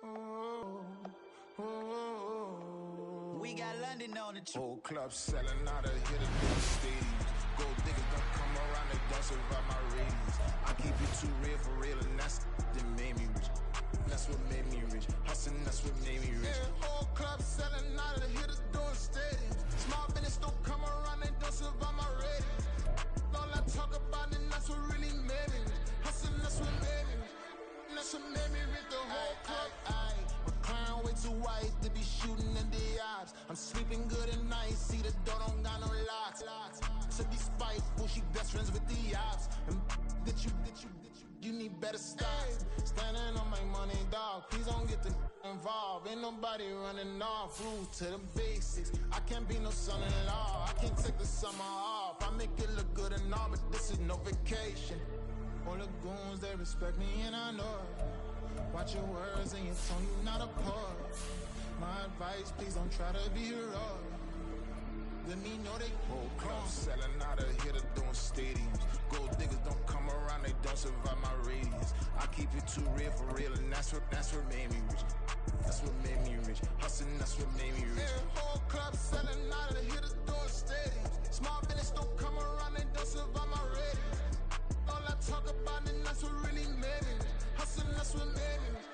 We got London on the whole club selling out of hit in the stadiums. Gold diggers don't come around, they don't survive my ratings. I keep it too real for real, and that's that made me rich. That's what made me rich. Hustling, that's what made me rich. Yeah, whole club selling out of hitters doing stadiums. Small business don't come around, they don't survive my ratings. All I talk about it, that's what really made me rich. Hustling, that's what made me rich. That's what made me rich. The whole club. My crown way too white to be shooting in the ops. I'm sleeping good at night, see the door don't got no locks. To be spiteful, she best friends with the ops. And you need better stop. Standing on my money, dog. Please don't get the involved. Ain't nobody running off. Roots to the basics. I can't be no son-in-law. I can't take the summer off. I make it look good and all, but this is no vacation. All the goons, they respect me and I know it. Watch your words and your tone, you not a poet. My advice, please don't try to be heroic. Let me know they whole club selling out of hitter doing stadiums. Gold diggers don't come around, they don't survive my radius. I keep it too real for real, and that's what made me rich. That's what made me rich. Hustling, that's what made me rich. Yeah, whole club selling out of hitters doing stadiums. Small business don't come around, they don't survive my radius. All I talk about it, that's what really made me rich. Hustling, that's what made me rich.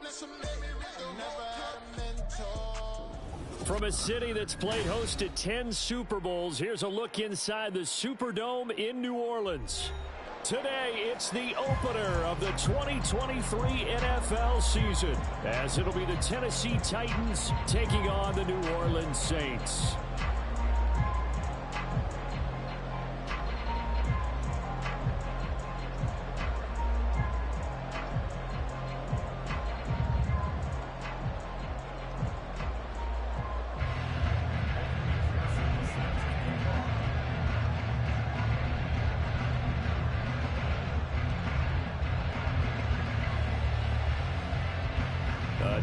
That's what made me rich. Never had a mentor. From a city that's played host to 10 Super Bowls, here's a look inside the Superdome in New Orleans. Today, it's the opener of the 2023 NFL season, as it'll be the Tennessee Titans taking on the New Orleans Saints.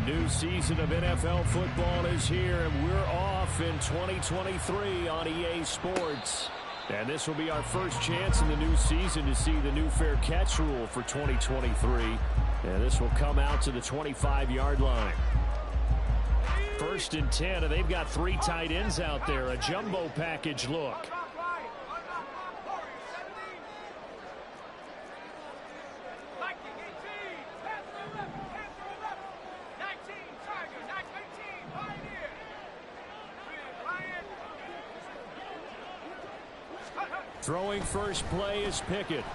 New season of NFL football is here, and we're off in 2023 on EA Sports. And this will be our first chance in the new season to see the new fair catch rule for 2023. And this will come out to the 25-yard line. 1st and 10, and they've got 3 tight ends out there. A jumbo package look. Throwing first play is Pickett.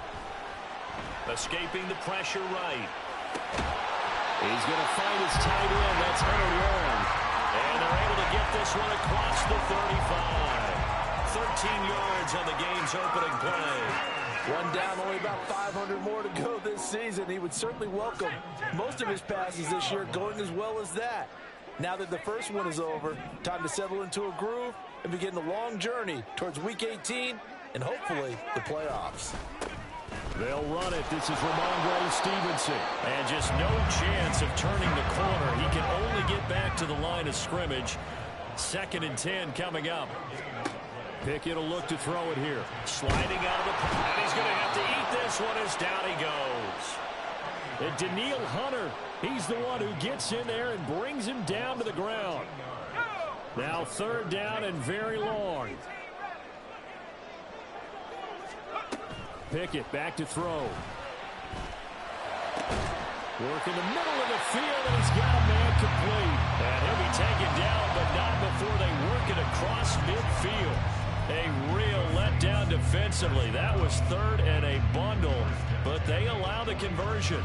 Escaping the pressure right. He's going to find his tight end. That's Hunter Long. And they're able to get this one across the 35. 13 yards on the game's opening play. One down, only about 500 more to go this season. He would certainly welcome most of his passes this year going as well as that. Now that the first one is over, time to settle into a groove and begin the long journey towards Week 18 and hopefully the playoffs. They'll run it. This is Ramondre Stevenson. And just no chance of turning the corner. He can only get back to the line of scrimmage. 2nd and 10 coming up. Pickett will look to throw it here. Sliding out of the pocket. And he's going to have to eat this one as down he goes. And Danielle Hunter, he's the one who gets in there and brings him down to the ground. Now 3rd down and very long. Pickett back to throw. Work in the middle of the field, and he's got a man complete. And he'll be taken down, but not before they work it across midfield. A real letdown defensively. That was 3rd and a bundle, but they allow the conversion.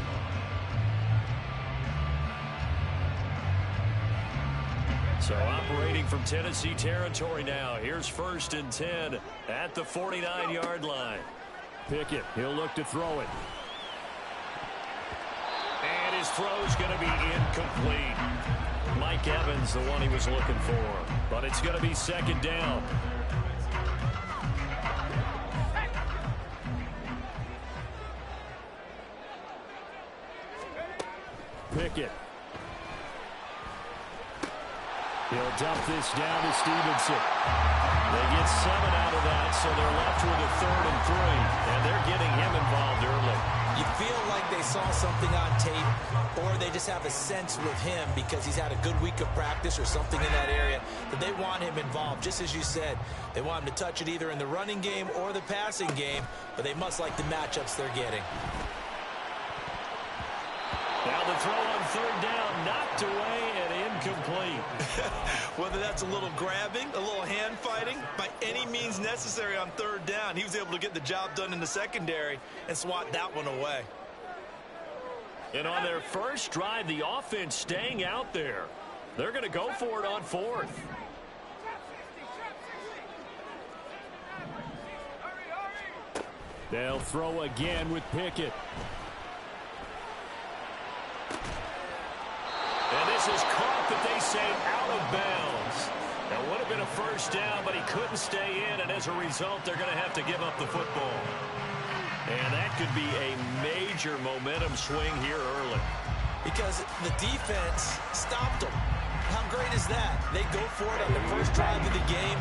So operating from Tennessee territory now. Here's 1st and 10 at the 49-yard line. Pickett, he'll look to throw it. And his throw's going to be incomplete. Mike Evans, the one he was looking for. But it's going to be 2nd down. Pickett. He'll dump this down to Stevenson. They get 7 out of that, so they're left with a 3rd and 3. And they're getting him involved early. You feel like they saw something on tape, or they just have a sense with him because he's had a good week of practice or something in that area that they want him involved. Just as you said, they want him to touch it either in the running game or the passing game, but they must like the matchups they're getting. Now the throw on third down, knocked away and incomplete. Whether that's a little grabbing, a little hand fighting, by any means necessary on third down, he was able to get the job done in the secondary and swat that one away. And on their first drive, the offense staying out there. They're going to go for it on fourth. They'll throw again with Pickett. And this is caught, but they say out of bounds. That would have been a first down, but he couldn't stay in, and as a result, they're going to have to give up the football. And that could be a major momentum swing here early. Because the defense stopped them. How great is that? They go for it on the first drive of the game.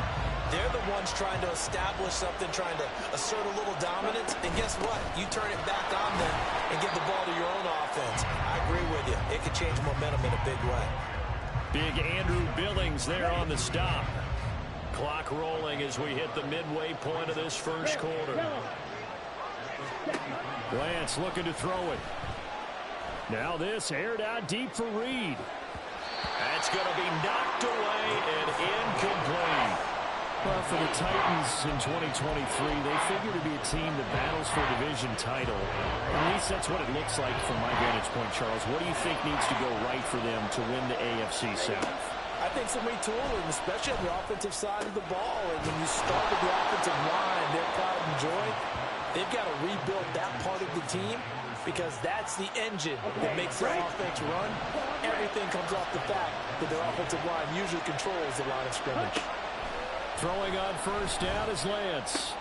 They're the ones trying to establish something, trying to assert a little dominance. And guess what? You turn it back on them and give the ball to your own offense. I agree with you. It could change momentum in a big way. Big Andrew Billings there on the stop. Clock rolling as we hit the midway point of this first quarter. Lance looking to throw it. Now this aired out deep for Reed. That's going to be knocked away and incomplete. Well, for the Titans in 2023, they figure to be a team that battles for a division title. At least that's what it looks like from my vantage point, Charles. What do you think needs to go right for them to win the AFC South? I think some retooling, especially on the offensive side of the ball. And when you start with the offensive line, their pride and joy, they've got to rebuild that part of the team because that's the engine that makes their offense run. Everything comes off the fact that their offensive line usually controls the line of scrimmage. Throwing on first down is Lance.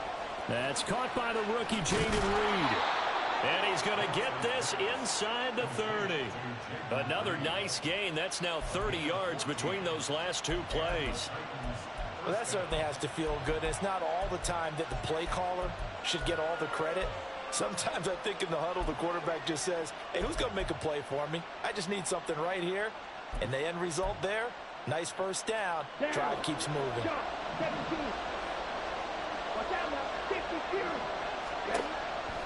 That's caught by the rookie, Jaden Reed. And he's going to get this inside the 30. Another nice gain. That's now 30 yards between those last two plays. Well, that certainly has to feel good. It's not all the time that the play caller should get all the credit. Sometimes I think in the huddle, the quarterback just says, hey, who's going to make a play for me? I just need something right here. And the end result there, nice first down. Drive keeps moving.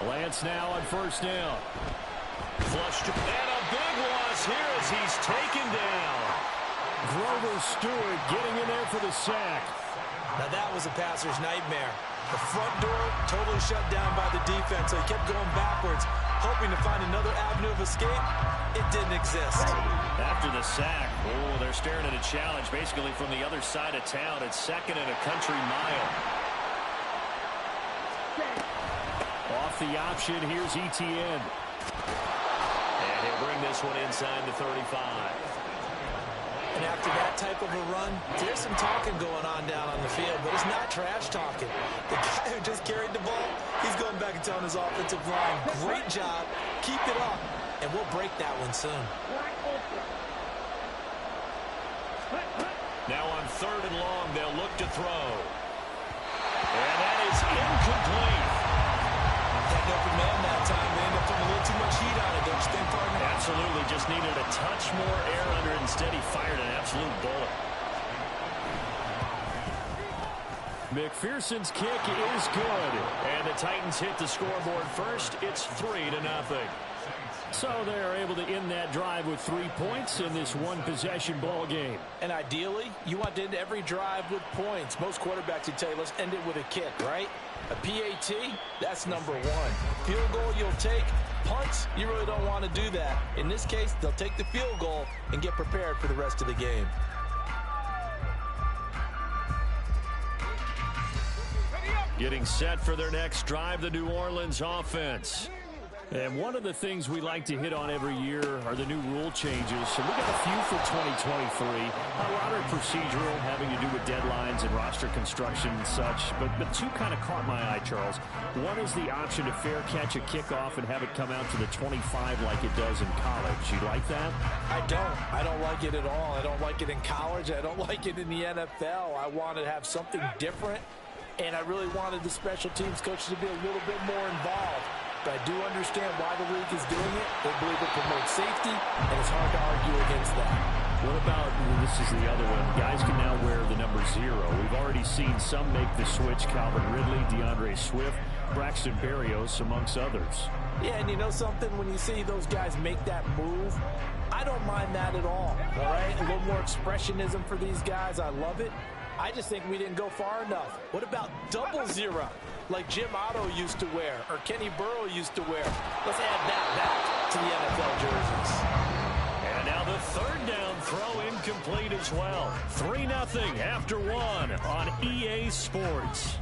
Lance now on first down. Flushed. And a big loss here as he's taken down. Grover Stewart getting in there for the sack. Now that was a passer's nightmare. The front door totally shut down by the defense, so he kept going backwards, hoping to find another avenue of escape. It didn't exist. After the sack, they're staring at a challenge basically from the other side of town. It's second and a country mile. Off the option, here's Etienne. And he'll bring this one inside the 35. And after that type of a run, there's some talking going on down on the field, but it's not trash talking. The guy who just carried the ball, he's going back and telling his offensive line, great job, keep it up, and we'll break that one soon. Now on third and long, they'll look to throw. And that is incomplete. Had an open man that time. They ended up putting a little too much heat on it, don't you think, partner? Absolutely. Just needed a touch more air under it. Instead, he fired an absolute bullet. McPherson's kick is good. And the Titans hit the scoreboard first. It's 3-0. So they're able to end that drive with 3 points in this one-possession ball game. And ideally, you want to end every drive with points. Most quarterbacks would tell you, let's end it with a kick, right? A PAT, that's number one. Field goal you'll take. Punts, you really don't want to do that. In this case, they'll take the field goal and get prepared for the rest of the game. Getting set for their next drive, the New Orleans offense. And one of the things we like to hit on every year are the new rule changes. So we got a few for 2023. A lot are procedural, having to do with deadlines and roster construction and such. But two kind of caught my eye, Charles. One is the option to fair catch a kickoff and have it come out to the 25 like it does in college. You like that? I don't. I don't like it at all. I don't like it in college. I don't like it in the NFL. I want to have something different. And I really wanted the special teams coaches to be a little bit more involved. but I do understand why the league is doing it. They believe it promotes safety, and it's hard to argue against that. What about, this is the other one, guys can now wear the number 0. We've already seen some make the switch, Calvin Ridley, DeAndre Swift, Braxton Berrios, amongst others. Yeah, and you know something? When you see those guys make that move, I don't mind that at all right? A little more expressionism for these guys. I love it. I just think we didn't go far enough. What about 00, like Jim Otto used to wear or Kenny Burrow used to wear? Let's add that back to the NFL jerseys. And now the third down throw incomplete as well. 3-0 after 1 on EA Sports.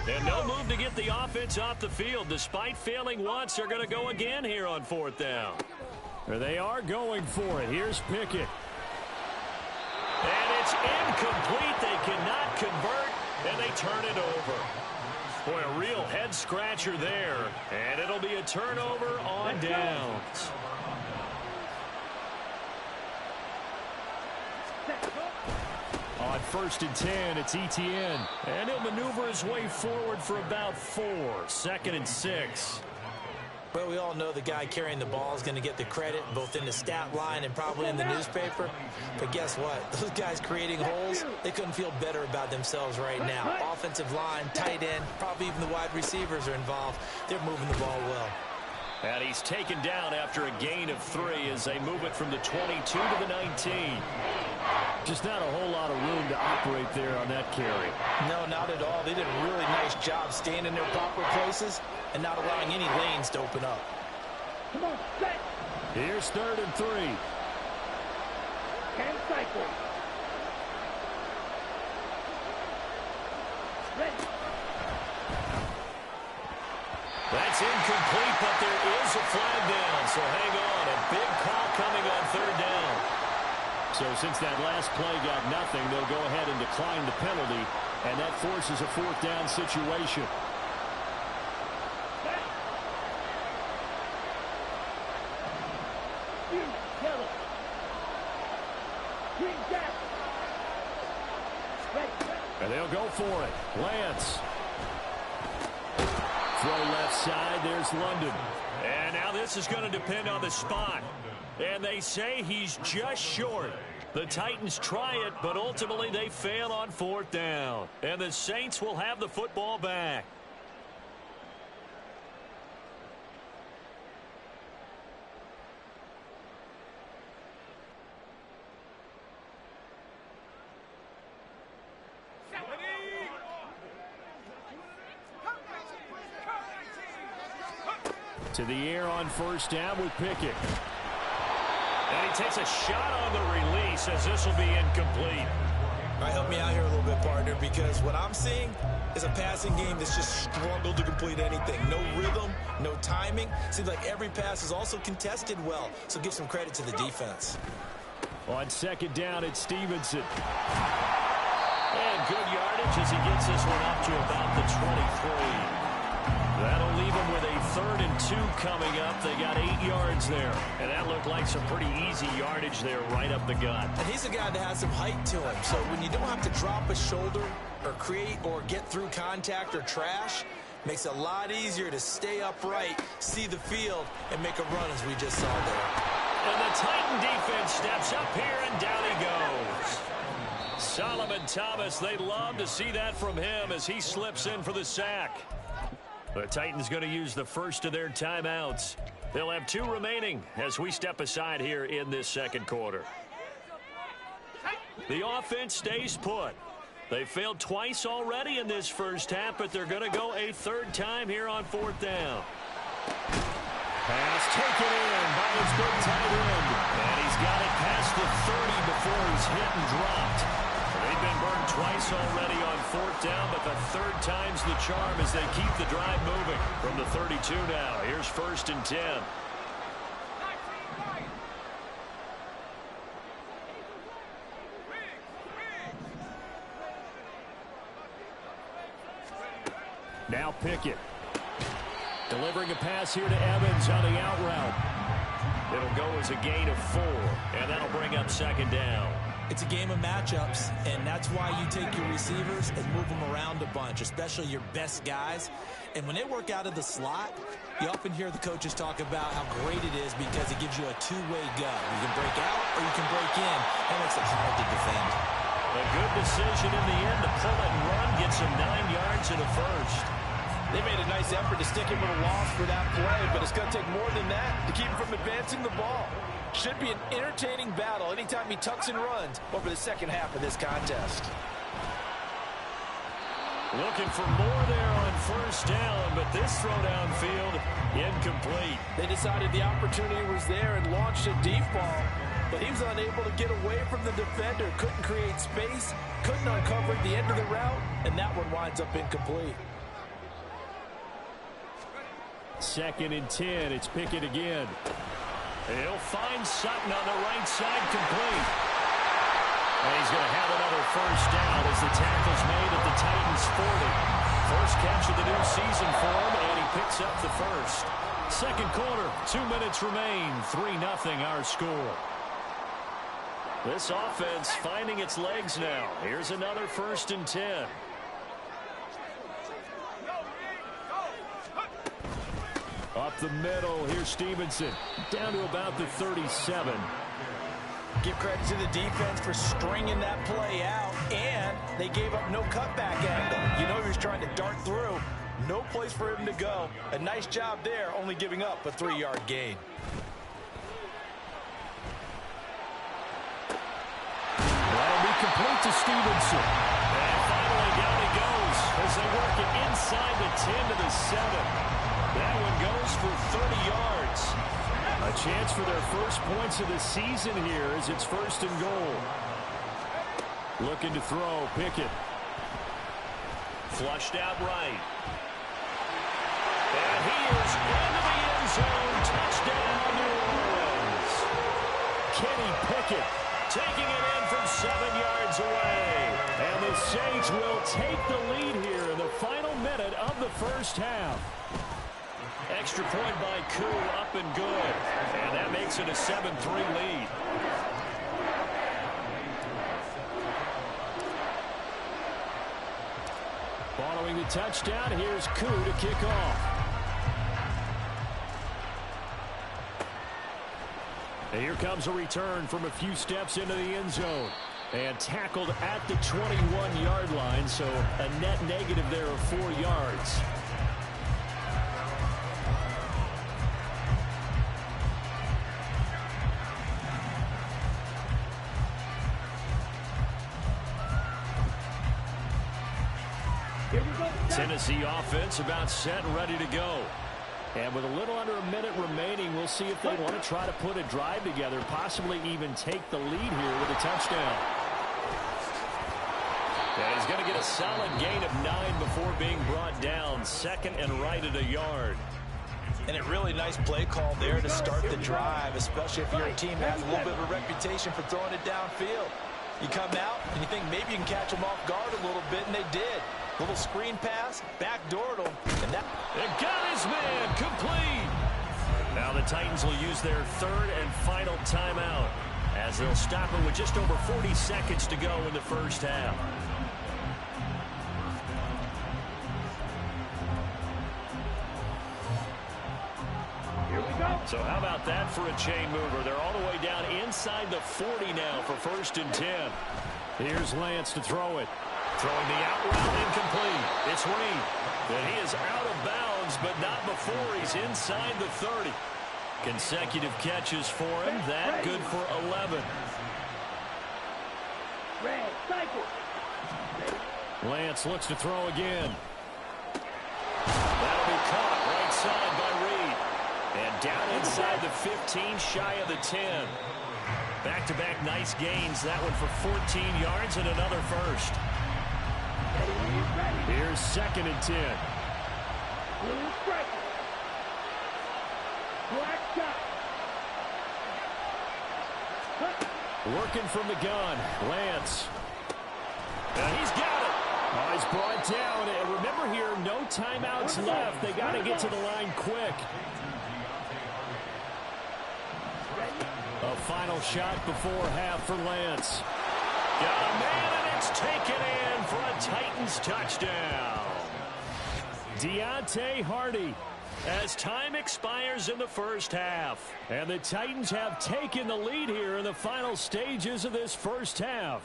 And no move to get the offense off the field. Despite failing once, they're going to go again here on 4th down. There they are going for it. Here's Pickett. And it's incomplete. They cannot convert, and they turn it over. Boy, a real head-scratcher there. And it'll be a turnover on downs. On 1st and 10, it's Etienne. And he'll maneuver his way forward for about 4. 2nd and 6. Well, we all know the guy carrying the ball is going to get the credit, both in the stat line and probably in the newspaper. But guess what? Those guys creating holes, they couldn't feel better about themselves right now. Offensive line, tight end, probably even the wide receivers are involved. They're moving the ball well. And he's taken down after a gain of 3 as they move it from the 22 to the 19. Just not a whole lot of room to operate there on that carry. No, not at all. They did a really nice job staying in their proper places and not allowing any lanes to open up. Come on, set. Here's 3rd and 3. And cycle. Ready. That's incomplete, but there is a flag down, so hang on. A big call coming on 3rd down. So since that last play got nothing, they'll go ahead and decline the penalty, and that forces a 4th down situation. Yellow. Green jack. And they'll go for it. Lance. Throw left side. There's London. And now this is going to depend on the spot. And they say he's just short. The Titans try it, but ultimately they fail on 4th down. And the Saints will have the football back. To the air on 1st down with Pickett. And he takes a shot on the release as this will be incomplete. All right, help me out here a little bit, partner, because what I'm seeing is a passing game that's just struggled to complete anything. No rhythm, no timing. Seems like every pass is also contested well, so give some credit to the defense. On 2nd down, it's Stevenson. And good yardage as he gets this one up to about the 23. That'll leave him with a 3rd and 2 coming up. They got 8 yards there. And that looked like some pretty easy yardage there right up the gut. And he's a guy that has some height to him. So when you don't have to drop a shoulder or create or get through contact or trash, makes it a lot easier to stay upright, see the field, and make a run as we just saw there. And the Titan defense steps up here, and down he goes. Solomon Thomas, they love to see that from him as he slips in for the sack. The Titans going to use the first of their timeouts. They'll have 2 remaining as we step aside here in this 2nd quarter. The offense stays put. They failed twice already in this first half, but they're going to go a 3rd time here on 4th down. Pass taken in by his big tight end. And he's got it past the 30 before he's hit and dropped. They've been burned twice already on 4th down, but the 3rd time's the charm as they keep the drive moving. From the 32 now, here's 1st and 10. Now Pickett. Delivering a pass here to Evans on the out route. It'll go as a gain of 4, and that'll bring up second down. It's a game of matchups, and that's why you take your receivers and move them around a bunch, especially your best guys. And when they work out of the slot, you often hear the coaches talk about how great it is because it gives you a two-way go. You can break out or you can break in. That makes it hard to defend. A good decision in the end to pull it and run, gets him 9 yards and a first. They made a nice effort to stick him with a loss for that play, but it's going to take more than that to keep him from advancing the ball. Should be an entertaining battle anytime he tucks and runs over the second half of this contest. Looking for more there on first down, but this throw downfield incomplete. They decided the opportunity was there and launched a deep ball, but he was unable to get away from the defender, couldn't create space, couldn't uncover the end of the route, and that one winds up incomplete. 2nd and 10, it's Pickett again. He'll find Sutton on the right side, complete. And he's going to have another first down as the tackle's made at the Titans' 40. First catch of the new season for him, and he picks up the first. Second quarter, 2 minutes remain, 3-0 our score. This offense finding its legs now. Here's another 1st and 10. Up the middle, here's Stevenson. Down to about the 37. Give credit to the defense for stringing that play out, and they gave up no cutback angle. You know he was trying to dart through. No place for him to go. A nice job there, only giving up a 3-yard gain. That'll be complete to Stevenson. And finally down he goes as they work it inside the 10 to the 7. That one goes for 30 yards. A chance for their first points of the season here as it's 1st and goal. Looking to throw, Pickett. Flushed out right. And he is into the end zone. Touchdown, New Orleans. Kenny Pickett taking it in from 7 yards away. And the Saints will take the lead here in the final minute of the first half. Extra point by Koo, up and good. And that makes it a 7-3 lead. Following the touchdown, here's Koo to kick off. And here comes a return from a few steps into the end zone. And tackled at the 21-yard line, so a net negative there of 4 yards. Tennessee offense about set and ready to go. And with a little under a minute remaining, we'll see if they want to try to put a drive together, possibly even take the lead here with a touchdown. And he's going to get a solid gain of 9 before being brought down. 2nd and right at a yard. And a really nice play call there to start the drive, especially if your team has a little bit of a reputation for throwing it downfield. You come out and you think maybe you can catch them off guard a little bit, and they did. Little screen pass, backdoored him, and that... They got his man, complete! Now the Titans will use their 3rd and final timeout as they'll stop it with just over 40 seconds to go in the first half. Here we go. So how about that for a chain mover? They're all the way down inside the 40 now for 1st and 10. Here's Lance to throw it. Throwing the out route, incomplete. It's Reed. And he is out of bounds, but not before he's inside the 30. Consecutive catches for him. That good for 11. Red, cycle. Lance looks to throw again. That'll be caught right side by Reed. And down inside the 15, shy of the 10. Back-to-back nice gains. That one for 14 yards and another first. Here's 2nd and 10. Blue strike. Black shot. Working from the gun. Lance. And he's got it. Oh, he's brought down. And remember here, no timeouts left. They got to get to the line quick. A final shot before half for Lance. Got a man, and it's taken in for a Titans touchdown. Deontay Hardy, as time expires in the first half. And the Titans have taken the lead here in the final stages of this first half.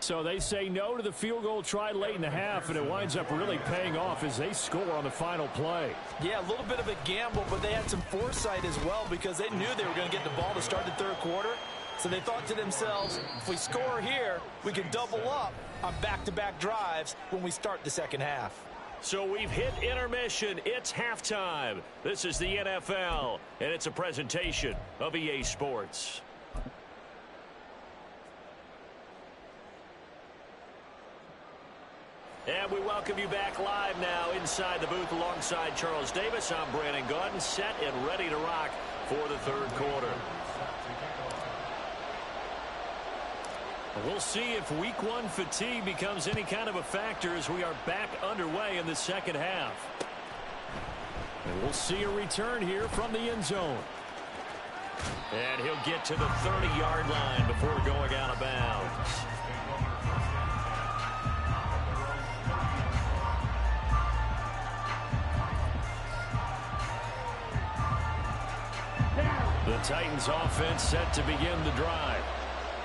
So they say no to the field goal try late in the half, and it winds up really paying off as they score on the final play. Yeah, a little bit of a gamble, but they had some foresight as well because they knew they were going to get the ball to start the third quarter. So they thought to themselves, if we score here, we can double up on back-to-back drives when we start the second half. So we've hit intermission. It's halftime. This is the NFL, and it's a presentation of EA Sports. And we welcome you back live now inside the booth alongside Charles Davis. I'm Brandon Gaudin, set and ready to rock for the third quarter. We'll see if week one fatigue becomes any kind of a factor as we are back underway in the second half. And we'll see a return here from the end zone. And he'll get to the 30-yard line before going out of bounds. The Titans offense set to begin the drive.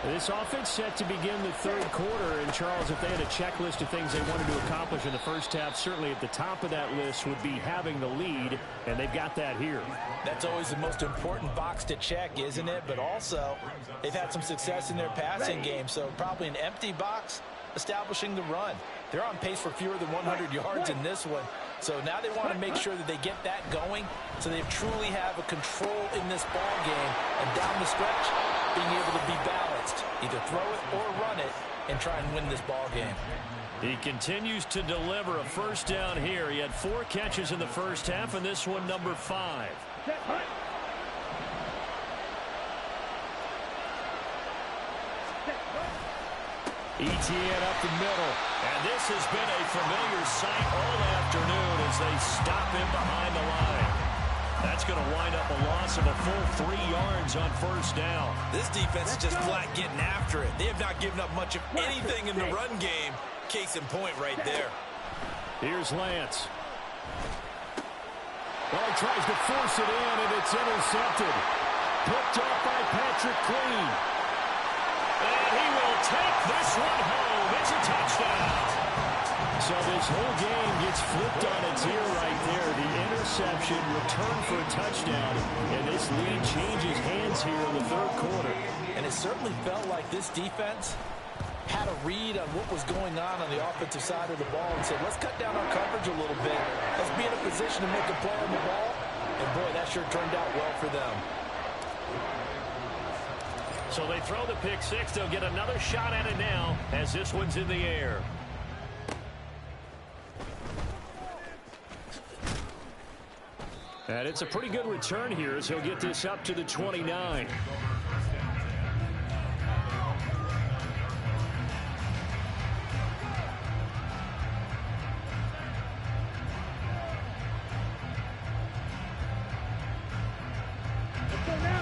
This offense set to begin the third quarter. And, Charles, if they had a checklist of things they wanted to accomplish in the first half, certainly at the top of that list would be having the lead, and they've got that here. That's always the most important box to check, isn't it? But also, they've had some success in their passing game, so probably an empty box establishing the run. They're on pace for fewer than 100 yards in this one. So now they want to make sure that they get that going so they truly have a control in this ball game. And down the stretch, being able to be balanced. Either throw it or run it and try and win this ball game. He continues to deliver a first down here. He had 4 catches in the first half, and this one number 5. Etienne up the middle. And this has been a familiar sight all afternoon as they stop him behind the line. That's going to wind up a loss of a full 3 yards on first down. This defense is just flat getting after it. They have not given up much of anything in the run game. Case in point right there. Here's Lance. Well, he tries to force it in, and it's intercepted. Picked up by Patrick Queen. And he will take this one home. It's a touchdown. So this whole game gets flipped on its ear right there. The interception, return for a touchdown, and this lead changes hands here in the third quarter. And it certainly felt like this defense had a read on what was going on the offensive side of the ball and said, let's cut down our coverage a little bit. Let's be in a position to make a play on the ball. And, boy, that sure turned out well for them. So they throw the pick six. They'll get another shot at it now as this one's in the air. And it's a pretty good return here as he'll get this up to the 29.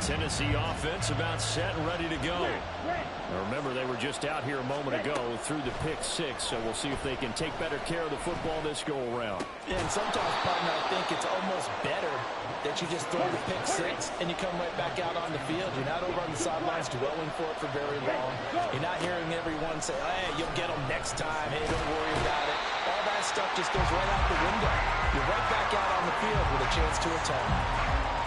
Tennessee offense about set and ready to go. Now remember, they were just out here a moment ago through the pick six, so we'll see if they can take better care of the football this go-around. Yeah, and sometimes, partner, I think it's almost better that you just throw the pick six and you come right back out on the field. You're not over on the sidelines dwelling for it for very long. You're not hearing everyone say, hey, you'll get them next time. Hey, don't worry about it. All that stuff just goes right out the window. You're right back out on the field with a chance to atone.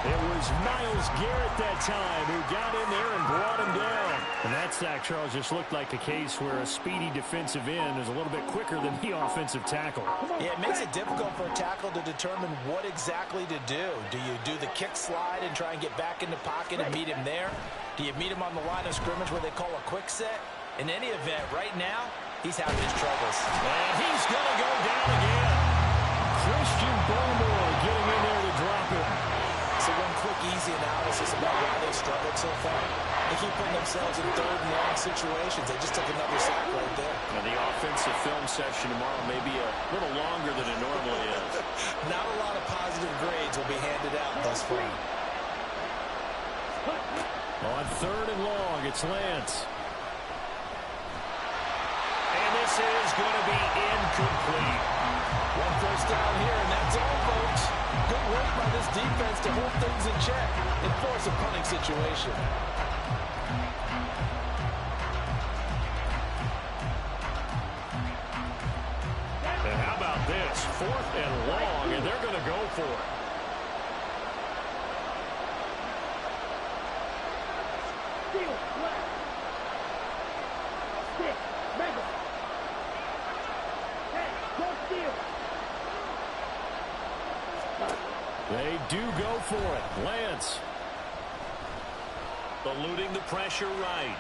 It was Myles Garrett that time who got in there and brought him down. And that sack, Charles, just looked like a case where a speedy defensive end is a little bit quicker than the offensive tackle. Yeah, it makes it difficult for a tackle to determine what exactly to do. Do you do the kick slide and try and get back in the pocket and meet him there? Do you meet him on the line of scrimmage where they call a quick set? In any event, right now, he's having his troubles. And he's going to go down again. Christian Barmore getting in there to drop him. So one quick, easy analysis about why they struggled so far. They keep putting themselves in third and long situations. They just took another sack right there. Now, the offensive film session tomorrow may be a little longer than it normally is. Not a lot of positive grades will be handed out thus far. On third and long, it's Lance. And this is going to be incomplete. One first down here, and that's all, folks. Good work by this defense to hold things in check and force a punting situation. And how about this? Fourth and long, and they're going to go for it. Steal, left. Six, mega. Hey, go steal. They do go for it. Lance. Eluding the pressure right.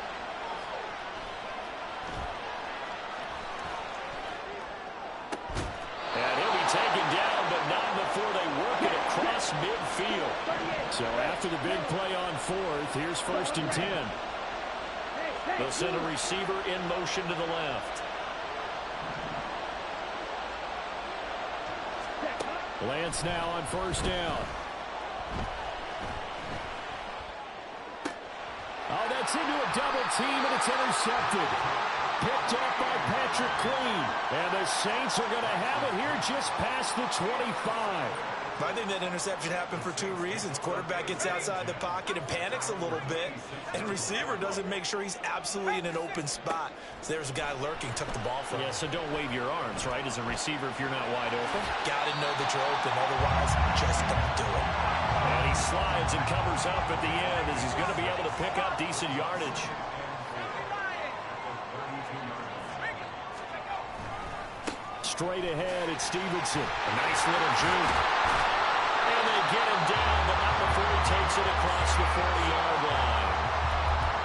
And he'll be taken down, but not before they work it across midfield. So after the big play on fourth, here's 1st and 10. They'll send a receiver in motion to the left. Lance now on 1st down. Oh, that's into a double team, and it's intercepted. Picked off by Patrick Queen. And the Saints are going to have it here just past the 25. I think that interception happened for two reasons. Quarterback gets outside the pocket and panics a little bit, and receiver doesn't make sure he's absolutely in an open spot. So there's a guy lurking, took the ball from him. Yeah, so don't wave your arms, right, as a receiver if you're not wide open. Got to know that you're open, otherwise just don't do it. And he slides and covers up at the end as he's going to be able to pick up decent yardage. Straight ahead, it's Stevenson. A nice little juke. And they get him down, but not before he takes it across the 40-yard line.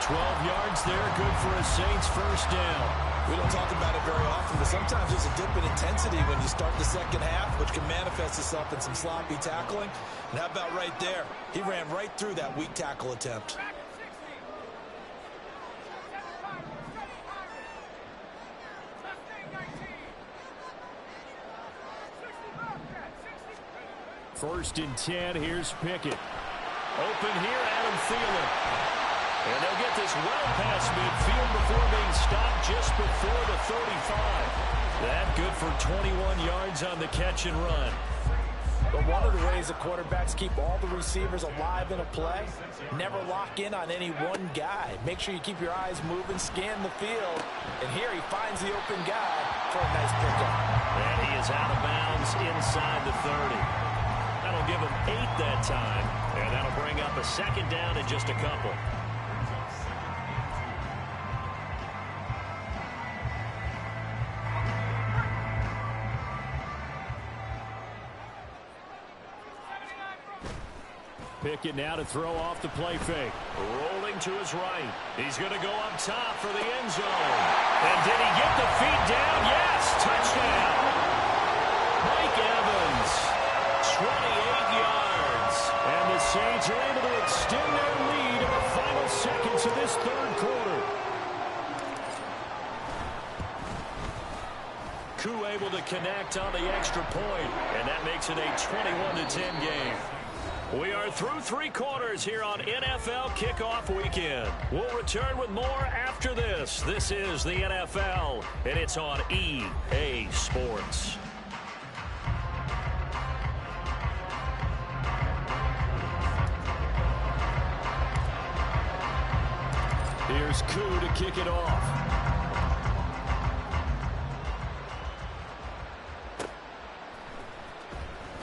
12 yards there, good for a Saints first down. We don't talk about it very often, but sometimes there's a dip in intensity when you start the second half, which can manifest itself in some sloppy tackling. And how about right there? He ran right through that weak tackle attempt. First and 10, here's Pickett. Open here, Adam Thielen. And they'll get this well past midfield before being stopped just before the 35. That good for 21 yards on the catch and run. But one of the ways the quarterbacks keep all the receivers alive in a play, never lock in on any one guy. Make sure you keep your eyes moving, scan the field. And here he finds the open guy for a nice pickup. And he is out of bounds inside the 30. That'll give him 8 that time, and that'll bring up a second down in just a couple. Pickett now to throw off the play fake. Rolling to his right. He's going to go up top for the end zone. And did he get the feet down? Yes, touchdown. Mike Evans, 28 yards. And the Saints are able to extend their lead in the final seconds of this third quarter. Koo able to connect on the extra point, and that makes it a 21-10 game. We are through 3 quarters here on NFL Kickoff Weekend. We'll return with more after this. This is the NFL, and it's on EA Sports. Here's Koo to kick it off.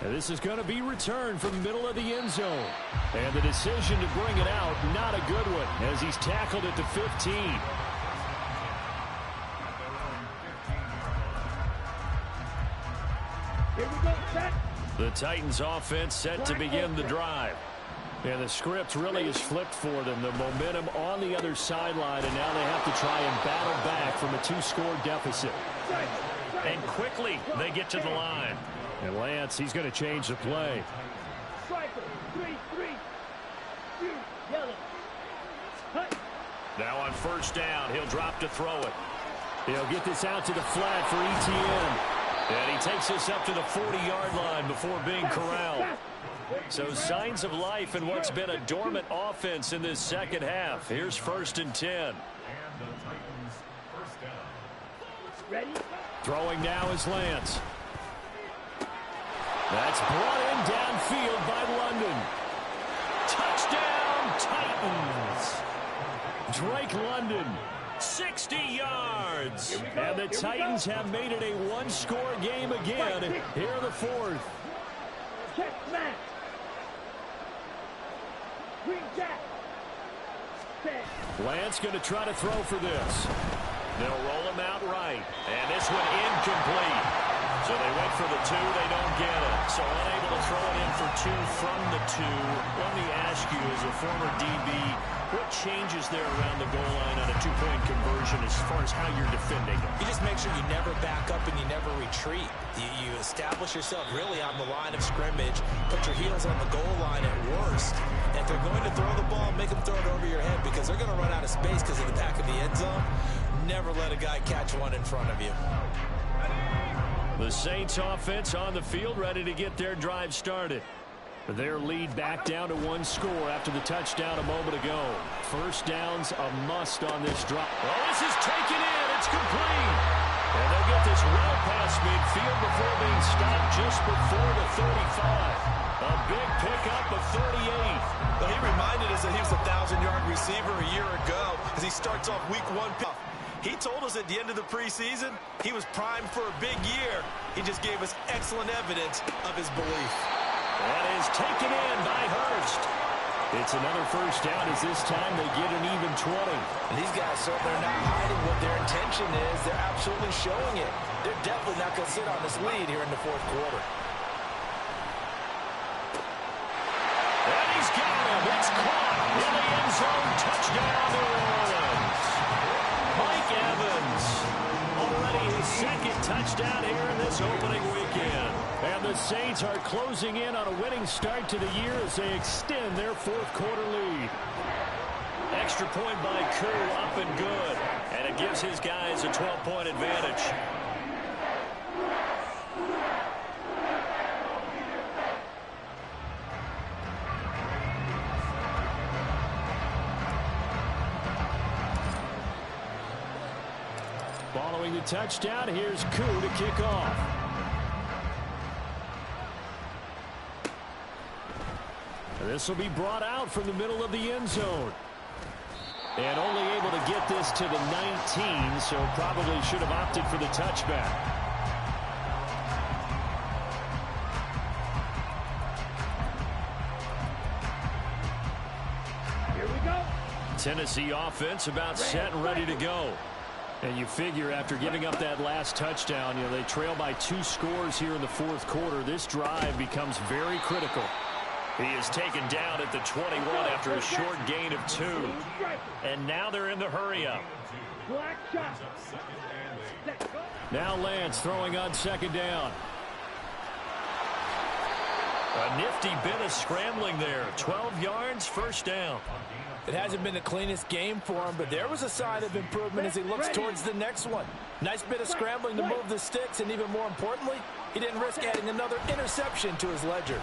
And this is going to be returned from the middle of the end zone. And the decision to bring it out, not a good one, as he's tackled at the 15. Here we go, set. The Titans offense set to begin the drive. And the script really is flipped for them. The momentum on the other sideline, and now they have to try and battle back from a 2-score deficit. And quickly, they get to the line. And Lance, he's going to change the play. Striker, 3-3. You, yellow. Hut. Now on first down, he'll drop to throw it. He'll get this out to the flat for Etienne. And he takes this up to the 40-yard line before being corralled. So signs of life in what's been a dormant offense in this second half. Here's 1st and 10. Ready? Throwing now is Lance. That's brought in downfield by London. Touchdown, Titans. Drake London, 60 yards. And the Titans have made it a one-score game again here in the 4th. Check smash. Green jack. Set. Lance going to try to throw for this. They'll roll him out right. And this one incomplete. So they wait for the 2. They don't get it. So unable to throw it in for 2 from the 2. Let me ask you, as a former DB, what changes there around the goal line on a 2-point conversion as far as how you're defending it? You just make sure you never back up and you never retreat. You establish yourself really on the line of scrimmage, put your heels on the goal line at worst. And if they're going to throw the ball, make them throw it over your head because they're going to run out of space because of the back of the end zone. Never let a guy catch one in front of you. The Saints offense on the field, ready to get their drive started. Their lead back down to 1 score after the touchdown a moment ago. First down's a must on this drive. Oh, this is taken in. It's complete. And they'll get this well past midfield before being stopped just before the 35. A big pickup of 38. But he reminded us that he was a 1,000-yard receiver a year ago as he starts off week 1. He told us at the end of the preseason he was primed for a big year. He just gave us excellent evidence of his belief. That is taken in by Hurst. It's another first down as this time they get an even 20. And these guys certainly are not hiding what their intention is. They're absolutely showing it. They're definitely not going to sit on this lead here in the 4th quarter. And he's got him. It's caught in the end zone. Touchdown, New Orleans. Mike Evans, already his 2nd touchdown here in this opening weekend. And the Saints are closing in on a winning start to the year as they extend their 4th quarter lead. Extra point by Koo, up and good. And it gives his guys a 12-point advantage. Following the touchdown, here's Koo to kick off. This will be brought out from the middle of the end zone. And only able to get this to the 19, so probably should have opted for the touchback. Here we go. Tennessee offense about set and ready to go. And you figure after giving up that last touchdown, they trail by 2 scores here in the 4th quarter. This drive becomes very critical. He is taken down at the 21 after a short gain of 2. And now they're in the hurry-up. Black shot. Now Lance throwing on 2nd down. A nifty bit of scrambling there. 12 yards, first down. It hasn't been the cleanest game for him, but there was a sign of improvement as he looks towards the next one. Nice bit of scrambling to move the sticks, and even more importantly, he didn't risk adding another interception to his ledger.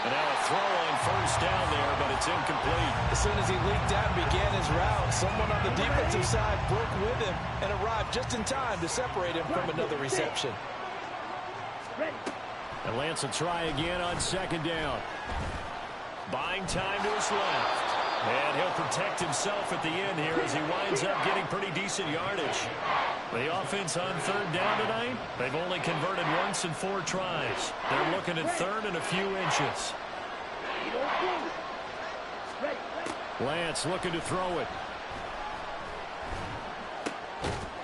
And now a throw on first down there, but it's incomplete. As soon as he leaked out and began his route, someone on the defensive side broke with him and arrived just in time to separate him from another reception. And Lance will try again on 2nd down. Buying time to his left. And he'll protect himself at the end here as he winds up getting pretty decent yardage. The offense on 3rd down tonight, they've only converted once in 4 tries. They're looking at 3rd and a few inches. Lance looking to throw it.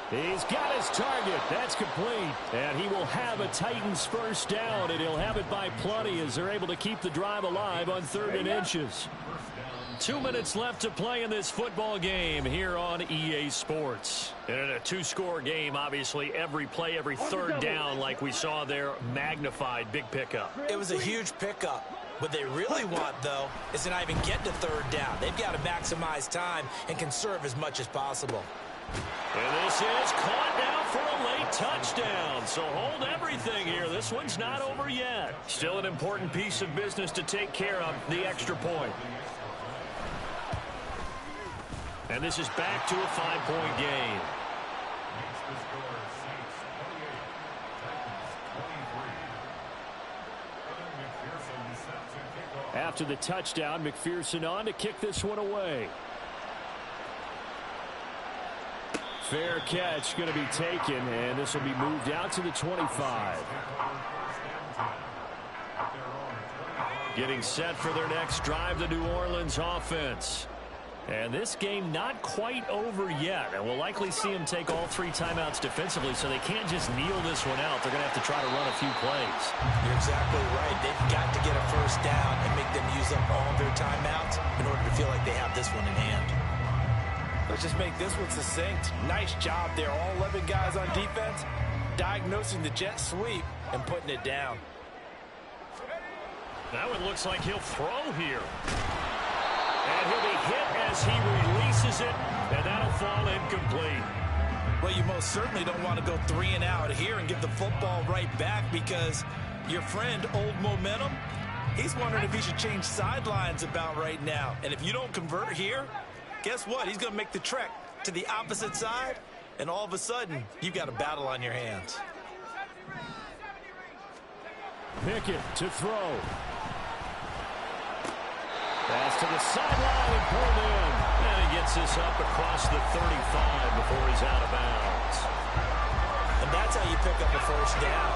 He's got his target. That's complete. And he will have a Titans first down, and he'll have it by plenty as they're able to keep the drive alive on 3rd and inches. 2 minutes left to play in this football game here on EA Sports. And in a 2-score game, obviously, every play, every 3rd down, like we saw there, magnified. Big pickup. It was a huge pickup. What they really want, though, is to not even get to third down. They've got to maximize time and conserve as much as possible. And this is caught now for a late touchdown. So hold everything here. This one's not over yet. Still an important piece of business to take care of, the extra point. And this is back to a 5-point game. After the touchdown, McPherson on to kick this one away. Fair catch going to be taken, and this will be moved out to the 25. Getting set for their next drive, the New Orleans offense. And this game not quite over yet. And we'll likely see them take all 3 timeouts defensively, so they can't just kneel this one out. They're going to have to try to run a few plays. You're exactly right. They've got to get a first down and make them use up all their timeouts in order to feel like they have this one in hand. Let's just make this one succinct. Nice job there. All 11 guys on defense diagnosing the jet sweep and putting it down. Now it looks like he'll throw here. And he'll be hit as he releases it, and that'll fall incomplete. Well, you most certainly don't want to go 3 and out here and give the football right back, because your friend, Old Momentum, he's wondering if he should change sidelines about right now. And if you don't convert here, guess what? He's going to make the trek to the opposite side, and all of a sudden, you've got a battle on your hands. Pickett to throw. Pass to the sideline and pulled in. And he gets this up across the 35 before he's out of bounds. And that's how you pick up a first down.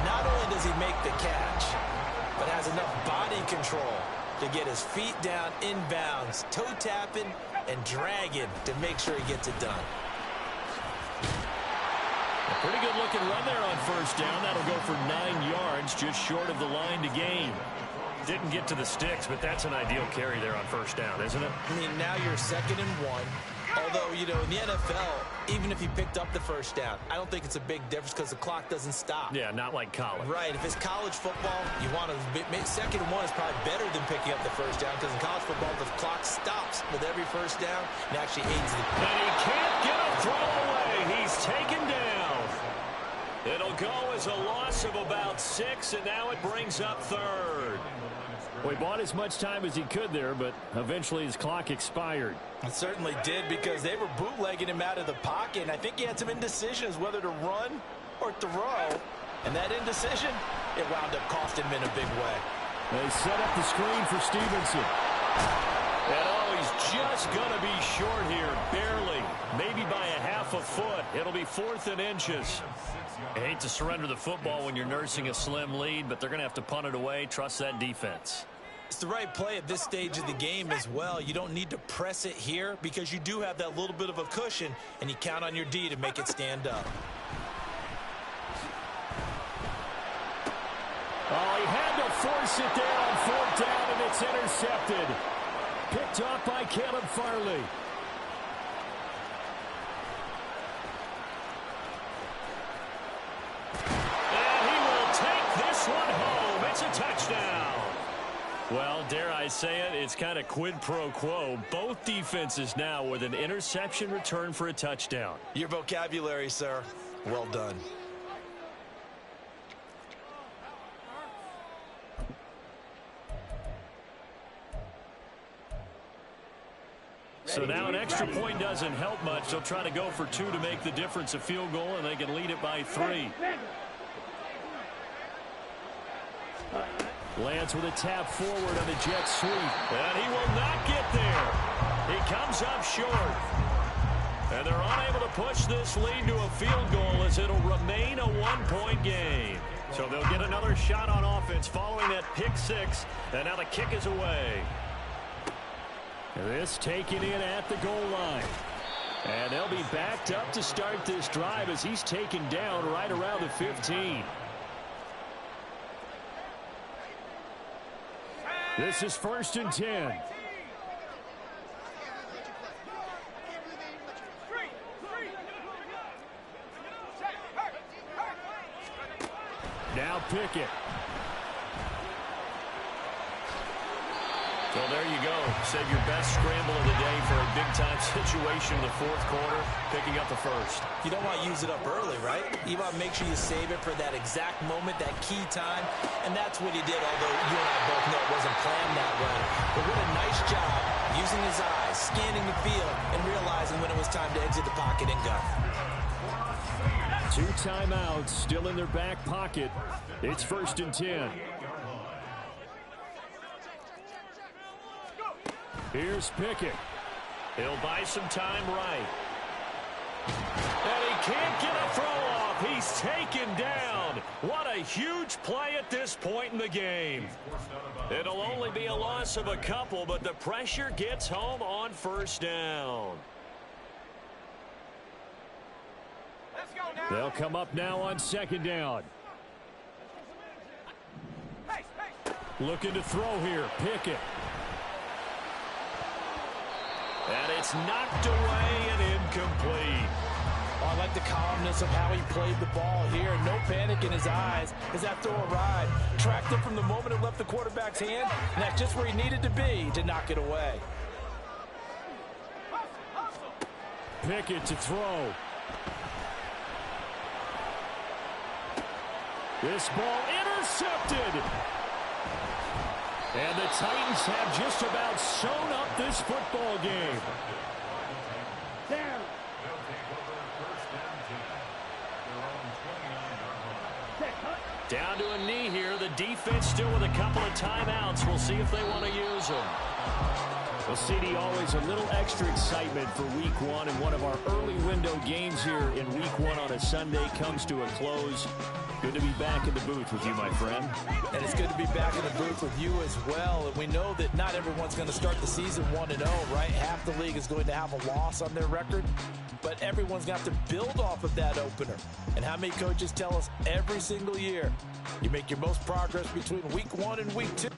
Not only does he make the catch, but has enough body control to get his feet down inbounds, toe tapping and dragging to make sure he gets it done. A pretty good looking run there on first down. That'll go for 9 yards, just short of the line to gain. Didn't get to the sticks, but that's an ideal carry there on first down, isn't it? I mean, now you're 2nd and 1. Although, you know, in the NFL, even if he picked up the first down, I don't think it's a big difference because the clock doesn't stop. Yeah, not like college. Right. If it's college football, you want to 2nd and 1 is probably better than picking up the first down, because in college football, the clock stops with every first down and actually aids the... And he can't get a throw away. He's taken down. It'll go as a loss of about 6, and now it brings up 3rd. Well, he bought as much time as he could there, but eventually his clock expired. It certainly did, because they were bootlegging him out of the pocket, and I think he had some indecision as whether to run or throw. And that indecision, it wound up costing him in a big way. They set up the screen for Stevenson. And oh, he's just going to be short here, barely. Maybe by a half a foot. It'll be 4th and inches. I hate to surrender the football when you're nursing a slim lead, but they're going to have to punt it away. Trust that defense. It's the right play at this stage of the game as well. You don't need to press it here because you do have that little bit of a cushion, and you count on your D to make it stand up. Oh, he had to force it there on 4th down, and it's intercepted. Picked off by Caleb Farley. And he will take this one home. It's a touchdown. Well, dare I say it, it's kind of quid pro quo. Both defenses now with an interception return for a touchdown. Your vocabulary, sir. Well done. So now an extra point doesn't help much. They'll try to go for 2 to make the difference a field goal, and they can lead it by 3. Lance with a tap forward on the jet sweep. And he will not get there. He comes up short. And they're unable to push this lead to a field goal as it'll remain a 1-point game. So they'll get another shot on offense following that pick 6. And now the kick is away. This taken in at the goal line. And they'll be backed up to start this drive as he's taken down right around the 15. This is 1st and 10. Now Pickett. Well, there you go. Save your best scramble of the day for a big-time situation in the fourth quarter, picking up the first. You don't want to use it up early, right? You want to make sure you save it for that exact moment, that key time, and that's what he did, although you and I both know it wasn't planned that way. But what a nice job using his eyes, scanning the field, and realizing when it was time to exit the pocket and go. 2 timeouts still in their back pocket. It's 1st and 10. Here's Pickett. He'll buy some time right. And he can't get a throw off. He's taken down. What a huge play at this point in the game. It'll only be a loss of a couple, but the pressure gets home on 1st down. They'll come up now on 2nd down. Looking to throw here. Pickett. And it's knocked away and incomplete. Oh, I like the calmness of how he played the ball here. No panic in his eyes as that throw arrived. Tracked it from the moment it left the quarterback's hand, and that's just where he needed to be to knock it away. Pickett to throw. This ball intercepted. And the Titans have just about sewn up this football game. Down. Down to a knee here. The defense still with a couple of timeouts. We'll see if they want to use them. Well, CD, always a little extra excitement for Week 1, and one of our early window games here in Week 1 on a Sunday comes to a close. Good to be back in the booth with you, my friend. And it's good to be back in the booth with you as well. And we know that not everyone's going to start the season 1-0, right? Half the league is going to have a loss on their record. But everyone's got to build off of that opener. And how many coaches tell us every single year, you make your most progress between Week 1 and Week 2.